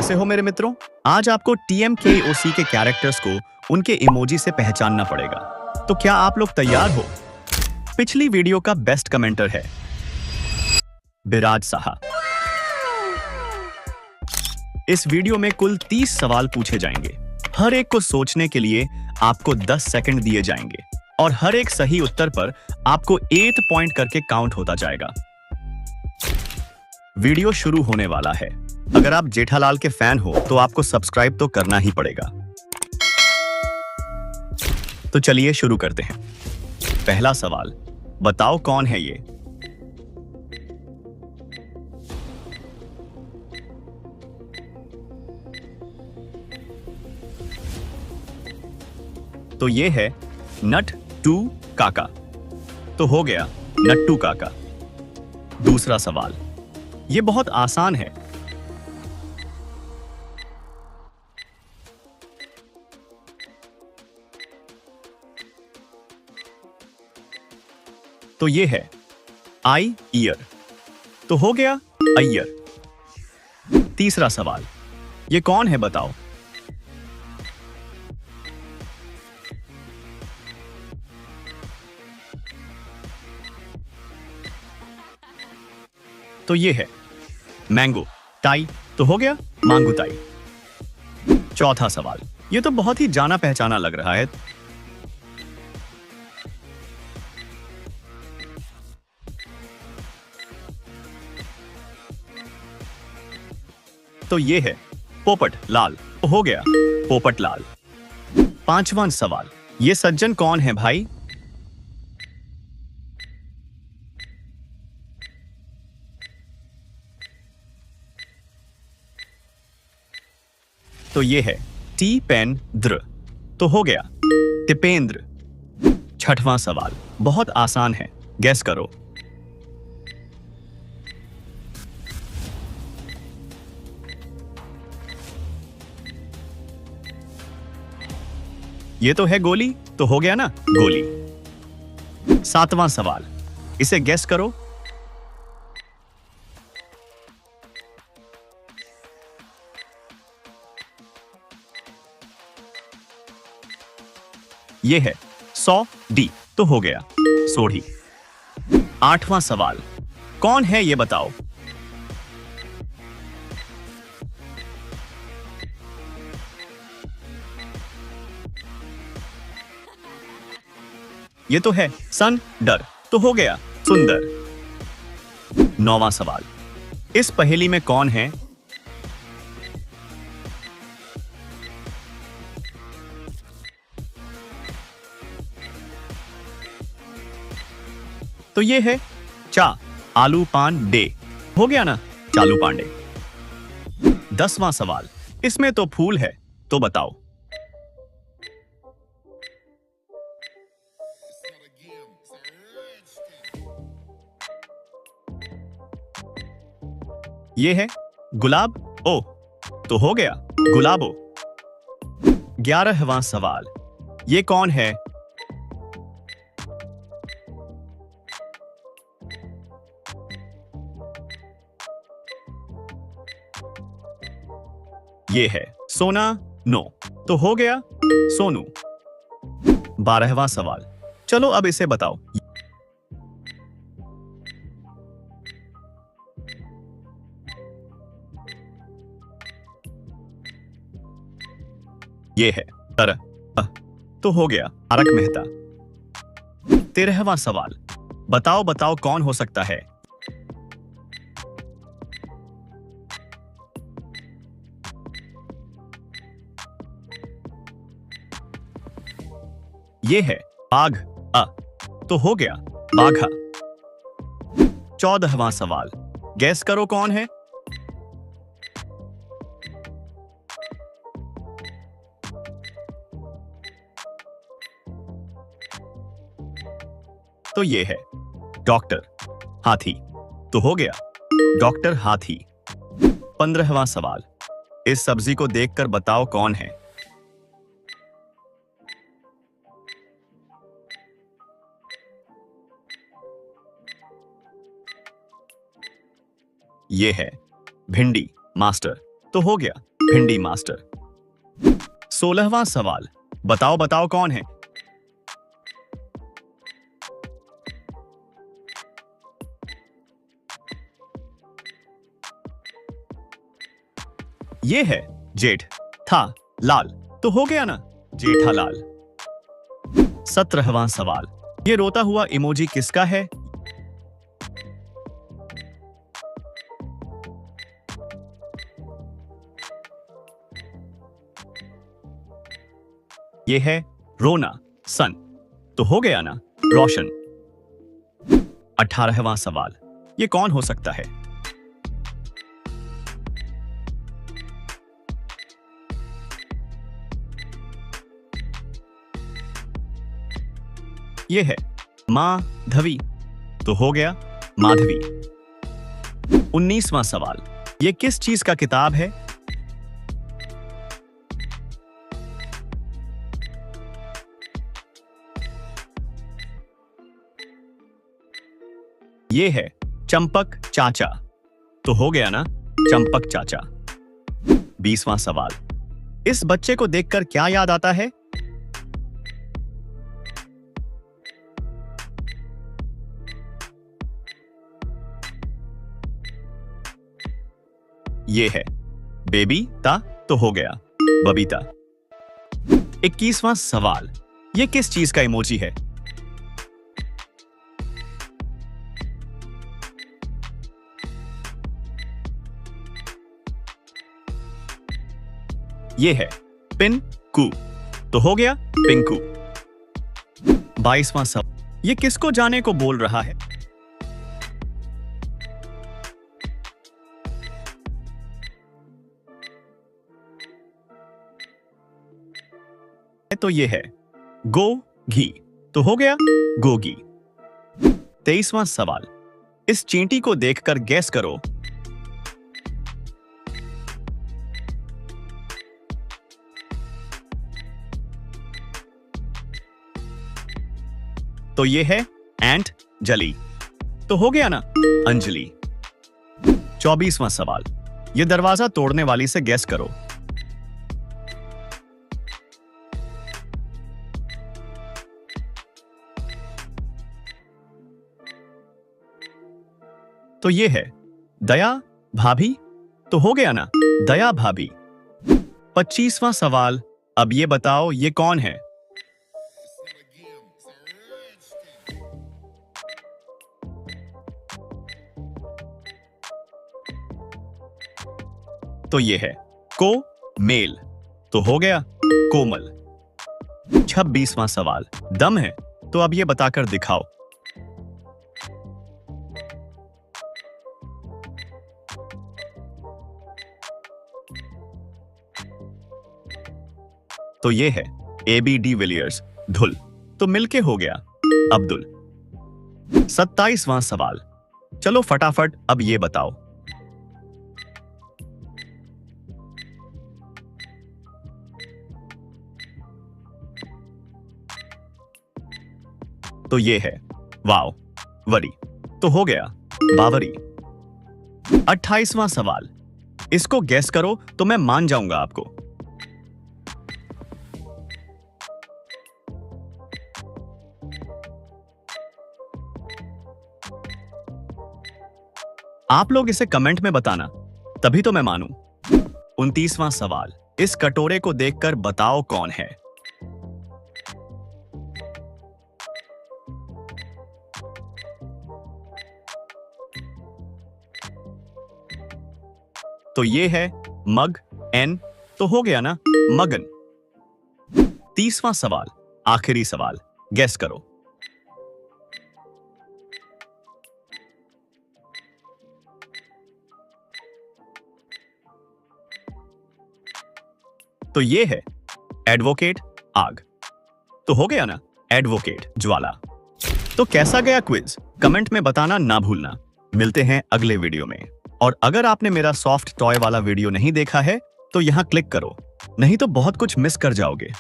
कैसे हो मेरे मित्रों? आज आपको TMKOC के कैरेक्टर्स को उनके इमोजी से पहचानना पड़ेगा। तो क्या आप लोग तैयार हो? पिछली वीडियो का बेस्ट कमेंटर है बिराज साहा। इस वीडियो में कुल 30 सवाल पूछे जाएंगे। हर एक को सोचने के लिए आपको 10 सेकंड दिए जाएंगे और हर एक सही उत्तर पर आपको 8 पॉइंट करके काउंट होता जाएगा। वीडियो शुरू होने वाला है। अगर आप जेठालाल के फैन हो तो आपको सब्सक्राइब तो करना ही पड़ेगा। तो चलिए शुरू करते हैं। पहला सवाल, बताओ कौन है ये? तो ये है नट-टू काका। तो हो गया नट्टू काका। दूसरा सवाल, ये बहुत आसान है। तो ये है आई ईयर। तो हो गया अय्यर। तीसरा सवाल, ये कौन है बताओ? तो ये है मैंगो टाई। तो हो गया मांगू टाई। चौथा सवाल, ये तो बहुत ही जाना पहचाना लग रहा है। तो ये है पोपट लाल। तो हो गया पोपट लाल। पांचवां सवाल, ये सज्जन कौन है भाई? तो ये है टी-पेन-द्र। तो हो गया टिपेंद्र। छठवां सवाल बहुत आसान है, गेस करो। ये तो है गोली। तो हो गया ना गोली। सातवां सवाल, इसे गेस करो। ये है 100D। तो हो गया सोढ़ी। आठवां सवाल, कौन है ये बताओ? ये तो है सन डर। तो हो गया सुंदर। नौवां सवाल, इस पहेली में कौन है? तो ये है चा आलू पान डे। हो गया ना चालू पांडे। 10वां सवाल, इसमें तो फूल है। तो बताओ। ये है गुलाब ओ। तो हो गया गुलाबो। 11वां सवाल, ये कौन है? ये है सोना नो। तो हो गया सोनू। 12वां सवाल, चलो अब इसे बताओ। ये है तो हो गया तारक मेहता। 13वां सवाल, बताओ बताओ कौन हो सकता है? ये है बाघ तो हो गया बाघा। 14वां सवाल, गैस करो कौन है? तो ये है डॉक्टर हाथी। तो हो गया डॉक्टर हाथी। 15वां सवाल, इस सब्जी को देखकर बताओ कौन है? ये है भिंडी मास्टर। तो हो गया भिंडी मास्टर। 16वां सवाल, बताओ बताओ कौन है? ये है जेठ था लाल, तो हो गया ना जेठालाल। 17वां सवाल, ये रोता हुआ इमोजी किसका है? ये है रोना सन, तो हो गया ना रोशन। 18वां सवाल, ये कौन हो सकता है? ये है माधवी, तो हो गया माधवी। 19वां सवाल, ये किस चीज का किताब है? ये है चंपक चाचा, तो हो गया ना चंपक चाचा। 20वां सवाल, इस बच्चे को देखकर क्या याद आता है? ये है बेबी ता, तो हो गया बबीता। 21वां सवाल, ये किस चीज का इमोजी है? ये है पिंकू, तो हो गया पिंकू। 22वां सवाल, ये किसको जाने को बोल रहा है? तो ये है गो घी, तो हो गया गोगी। 23वां सवाल, इस चींटी को देखकर गैस करो। तो ये है एंट जली, तो हो गया ना अंजलि। 24वां सवाल, ये दरवाजा तोड़ने वाली से गैस करो। तो ये है दया भाभी, तो हो गया ना दया भाभी। 25वां सवाल, अब ये बताओ ये कौन है? तो ये है को मेल, तो हो गया कोमल। 26वां सवाल, दम है, तो अब ये बताकर दिखाओ। तो ये है AB डी विलियर्स धुल, तो मिलके हो गया अब्दुल। 27वां सवाल, चलो फटाफट अब ये बताओ। तो ये है वाव वरी, तो हो गया बावरी। 28वां सवाल, इसको गैस करो तो मैं मान जाऊंगा आपको। आप लोग इसे कमेंट में बताना, तभी तो मैं मानूं। 29वां सवाल, इस कटोरे को देखकर बताओ कौन है? तो ये है मग एन, तो हो गया ना मगन। 30वां सवाल, आखिरी सवाल, गैस करो। तो ये है एडवोकेट आग, तो हो गया ना एडवोकेट ज्वाला। तो कैसा गया क्विज? कमेंट में बताना ना भूलना। मिलते हैं अगले वीडियो में। और अगर आपने मेरा सॉफ्ट टॉय वाला वीडियो नहीं देखा है तो यहां क्लिक करो, नहीं तो बहुत कुछ मिस कर जाओगे।